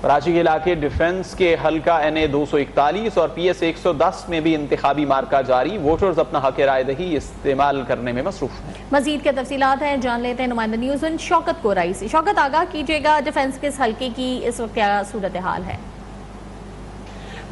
कराची के इलाके डिफेंस के हल्का NA 241 और PS 110 में भी इंतखाबी मार्का जारी। वोटर्स अपना हक राय दही इस्तेमाल करने में मसरूफ हैं। मजीद के तफसीलात हैं, जान लेते हैं नुमाइंदा न्यूज़ शौकत कोराई से। शौकत, आगाह कीजिएगा, डिफेंस के इस हल्के की इस वक्त क्या सूरत हाल है?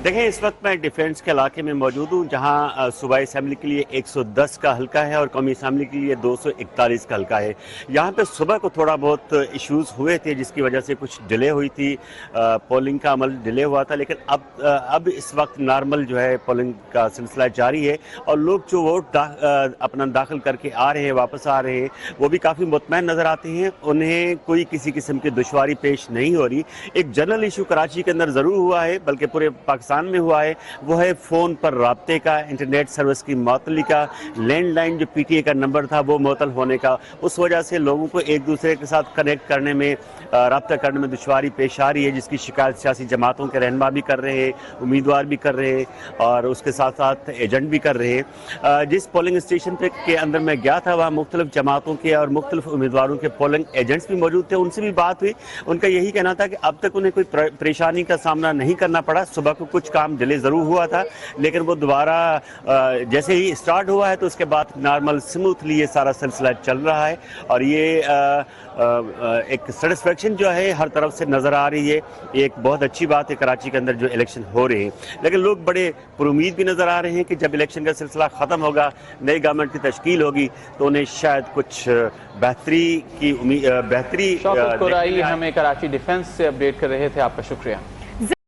देखें, इस वक्त मैं डिफेंस के इलाके में मौजूद हूँ, जहाँ सूबाई असम्बली के लिए 110 का हल्का है और कौमी असम्बली के लिए 241 का हल्का है। यहाँ पे सुबह को थोड़ा बहुत इश्यूज हुए थे, जिसकी वजह से कुछ डिले हुई थी, पोलिंग का अमल डिले हुआ था। लेकिन अब इस वक्त नॉर्मल जो है पोलिंग का सिलसिला जारी है और लोग जो वोट अपना दाखिल करके आ रहे हैं, वापस आ रहे हैं, वो भी काफ़ी मुतमईन नज़र आते हैं। उन्हें कोई किसी किस्म की दुश्वारी पेश नहीं हो रही। एक जनरल इशू कराची के अंदर ज़रूर हुआ है, बल्कि पूरे पाकिस्तान में हुआ है, वो है फ़ोन पर राब्ते का, इंटरनेट सर्विस की मअतली का, लैंडलाइन जो PTA का नंबर था वो मुअत्तल होने का। उस वजह से लोगों को एक दूसरे के साथ कनेक्ट करने में, राब्ता करने में दुश्वारी पेश आ रही है, जिसकी शिकायत सियासी जमातों के रहनुमा भी कर रहे हैं, उम्मीदवार भी कर रहे हैं और उसके साथ साथ एजेंट भी कर रहे हैं। जिस पोलिंग स्टेशन पे के अंदर मैं गया था, वहाँ मुख्तलिफ जमातों के और मुख्तलिफ उम्मीदवारों के पोलिंग एजेंट्स भी मौजूद थे। उनसे भी बात हुई, उनका यही कहना था कि अब तक उन्हें कोई परेशानी का सामना नहीं करना पड़ा। सुबह को कुछ काम डिले ज़रूर हुआ था, लेकिन वो दोबारा जैसे ही स्टार्ट हुआ है तो उसके बाद नॉर्मल स्मूथली ये सारा सिलसिला चल रहा है और ये एक सेटिस्फेक्शन जो है हर तरफ से नज़र आ रही है। ये एक बहुत अच्छी बात है कराची के अंदर जो इलेक्शन हो रहे हैं। लेकिन लोग बड़े पुरुमीद भी नज़र आ रहे हैं कि जब इलेक्शन का सिलसिला ख़त्म होगा, नई गवर्नमेंट की तश्कील होगी, तो उन्हें शायद कुछ बेहतरी शौकत कोराई हमें कराची डिफेंस से अपडेट कर रहे थे। आपका शुक्रिया।